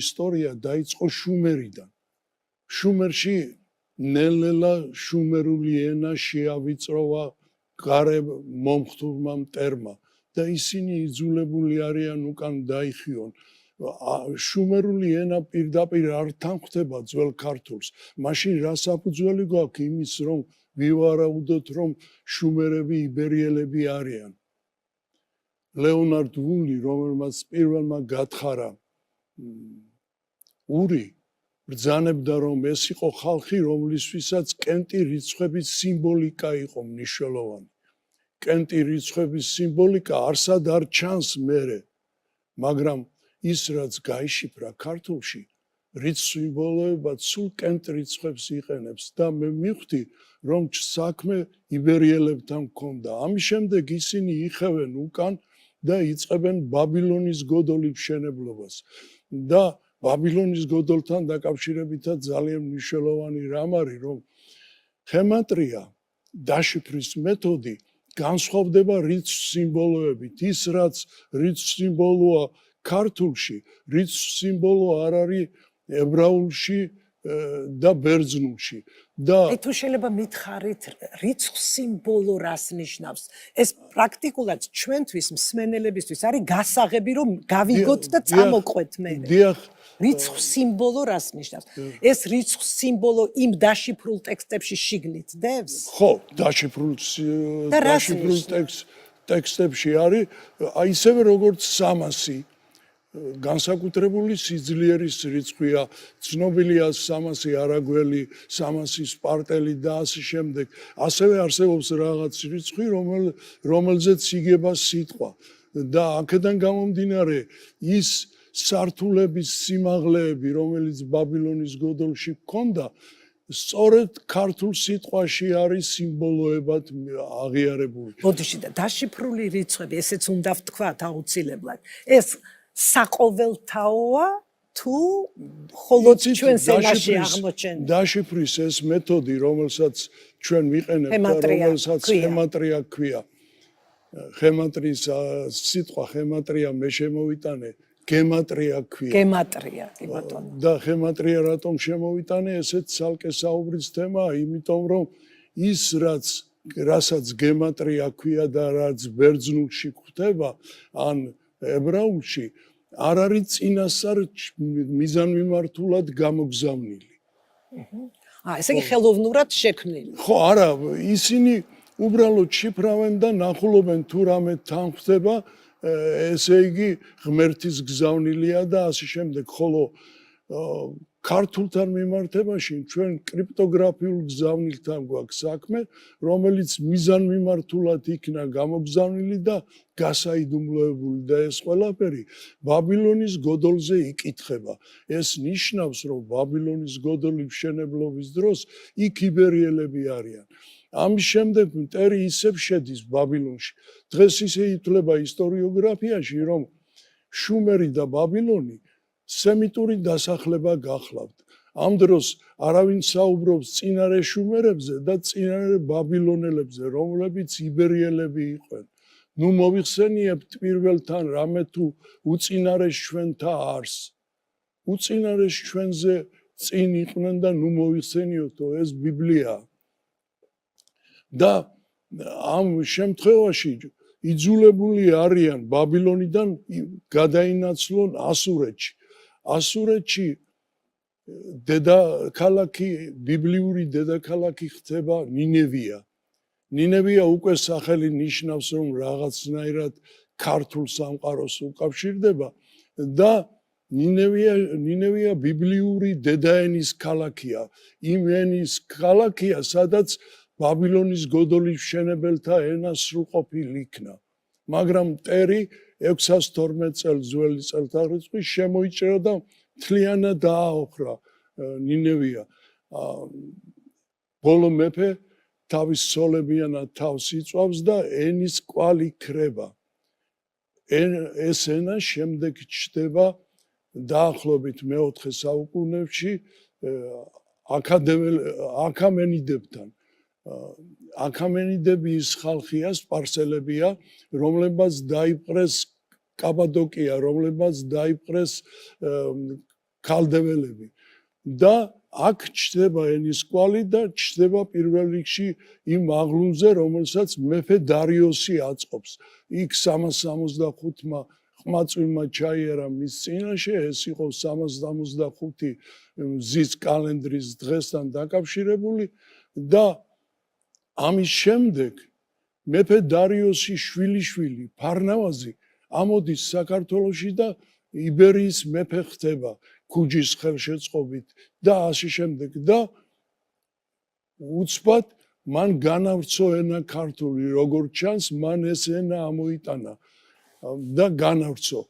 ისტორია დაიწყო შუმერიდან. შუმერში ნელ-ნელა შუმერული ენა შეავიწროვა გარემ მომხდურმა მტერმა და ისინი იძულებული არიან უკან დაიხიონ. შუმერული ენა პირდაპირ არ თანხმდება ძველ ქართულს. მაშინ რა საფუძველი გვაქვს იმის, რომ ვივარაუდოთ, რომ შუმერები იბერიელები არიან. ლეონარდ ვული, რომელმაც პირველმა გათხარა ური, ბრძანებდა, რომ ეს იყო ხალხი, რომლისთვისაც კენტი რიცხვების სიმბოლიკა იყო მნიშვნელოვანი. კენტი რიცხვების სიმბოლიკა არსად არ ჩანს მერე, მაგრამ ის, რაც გაიშიფრა ქართულში, რიცხვ სიმბოლოებად სულ კენტ რიცხვებს იყენებს და მე მივხვდი, რომ საქმე იბერიელებთან მქონდა. ამის შემდეგ ისინი იხევენ უკან და იწყებენ ბაბილონის გოდოლის მშენებლობას. და ბაბილონის გოდოლთან დაკავშირებითაც ძალიან მნიშვნელოვანი რამ არის, რომ ხემატრია, დაშიფრის მეთოდი განსხვავდება რიცხვ სიმბოლოებით. ის, რაც რიცხვ სიმბოლოა ქართულში, რიცხვ სიმბოლო არ არის ებრაულში და ბერძნულში. და თუ შეიძლება მითხარით, რიცხვ სიმბოლო რას ნიშნავს? ეს პრაქტიკულად ჩვენთვის, მსმენელებისთვის არის გასაღები, რომ გავიგოთ და წამოყვეთ მე. დიახ, რიცხვ სიმბოლო რას ნიშნავს? ეს რიცხვ სიმბოლო იმ დაშიფრულ ტექსტებში შიგნით დევს? ხო, დაშიფრულ ტექსტებში არის ისევე როგორც 300. განსაკუთრებული სიძლიერის რიცხვია, ცნობილია 300 არაგველი, 300 სპარტელი და ასე შემდეგ. ასევე არსებობს რაღაც რიცხვი, რომელზეც იგება სიტყვა. და აქედან გამომდინარე, ის სართულების სიმაღლეები, რომელიც ბაბილონის გოდოლში ჰქონდა, სწორედ ქართულ სიტყვაში არის სიმბოლოებად აღიარებული. ბოდიში და დაშიფრული რიცხვები, ესეც უნდა ვთქვათ აუცილებლად. ეს საყოველთაოა თუ მხოლოდ ჩვენს ენაში აღმოჩენილი? დაშიფრის ეს მეთოდი, რომელსაც ჩვენ ვიყენებთ და რომელსაც ხემატრია ქვია. ხემატრის სიტყვა ხემატრია მე შემოვიტანე, გემატრია ქვია. გემატრია, კი ბატონო. და ხემატრია რატომ შემოვიტანე, ესეც ცალკე საუბრის თემაა, იმიტომ რომ ის რასაც გემატრია ქვია და რაც ბერძნულში გვხვდება, ან ებრაულში, არ არის წინასწარ მიზანმიმართულად გამოგზავნილი. ესე იგი ხელოვნურად შექმნილი. ხო, არა, ისინი უბრალოდ შიფრავენ და ნახულობენ თუ რამე თანხდება, ესე იგი ღმერთის გზავნილია და ასე შემდეგ. ხოლო ქართულთან მიმართებაში ჩვენ კრიპტოგრაფიულ გზავნილთან გვაქვს საქმე, რომელიც მიზანმიმართულად იქნა გამოგზავნილი და გასაიდუმლოებული და ეს ყველაფერი ბაბილონის გოდოლზე იკითხება. ეს ნიშნავს, რომ ბაბილონის გოდოლის მშენებლობის დროს იქ იბერიელები არიან. ამის შემდეგ მტერი ისევ შედის ბაბილონში. დღეს ისე ითვლება ისტორიოგრაფიაში, რომ შუმერი და ბაბილონი სემიტური დასახლება გახლავთ. ამ დროს არავინ საუბრობს წინარე შუმერებზე და წინარე ბაბილონელებზე, რომლებიც იბერიელები იყვნენ. ნუ მოიხსენიებთ პირველთან რამე თუ უწინარეს ჩვენთა არს. უწინარეს ჩვენზე წინ იყვნენ და ნუ მოიხსენიოთ, ეს ბიბლიაა. და ამ შემთხვევაში იძულებული არიან ბაბილონიდან გადაინაცვლონ ასურეთში. ასურეთში დედაქალაქი, ბიბლიური დედაქალაქი ხდება ნინევია. ნინევია უკვე სახელი ნიშნავს, რომ რაღაცნაირად ქართულ სამყაროს უკავშირდება და ნინევია ბიბლიური დედაენის ქალაქია. იმ ენის ქალაქია, სადაც ბაბილონის გოდოლის მშენებელთა ენა სრულყოფილ იქნა. მაგრამ მტერი 612 წელს ძველი წელთაღრიცხვის შემოიჭრა და მთლიანად დააოხრა ნინევია. ბოლო მეფე თავის ცოლებიანად თავს იწვავს და ენის კვალი ქრება. ეს ენა შემდეგ ჩნდება დაახლოებით მე-4 საუკუნეებში აქამენიდებთან. აქამენიდები ის ხალხია, სპარსელებია, რომლებმაც დაიპყრეს კაბადოკია, რომლებმაც დაიპყრეს ქალდეველები და აქ ჩდება ენის კვალი და ჩდება პირველ რიგში იმ აღლუმზე, რომელსაც მეფე დარიოსი აწყობს. იქ 365-მა ყმაწვილმა ჩაიარა მის წინაშე, ეს იყო 365 მზის კალენდრის დღესთან დაკავშირებული და ამის შემდეგ მეფე დარიოსის შვილიშვილი ფარნავაზი ამოდის საქართველოში და იბერიის მეფე ხდება ქუჯის ხელშეწყობით და ასე შემდეგ და უცბად მან განავრცო ენა ქართული, როგორც ჩანს, მან ეს ენა ამოიტანა და განავრცო.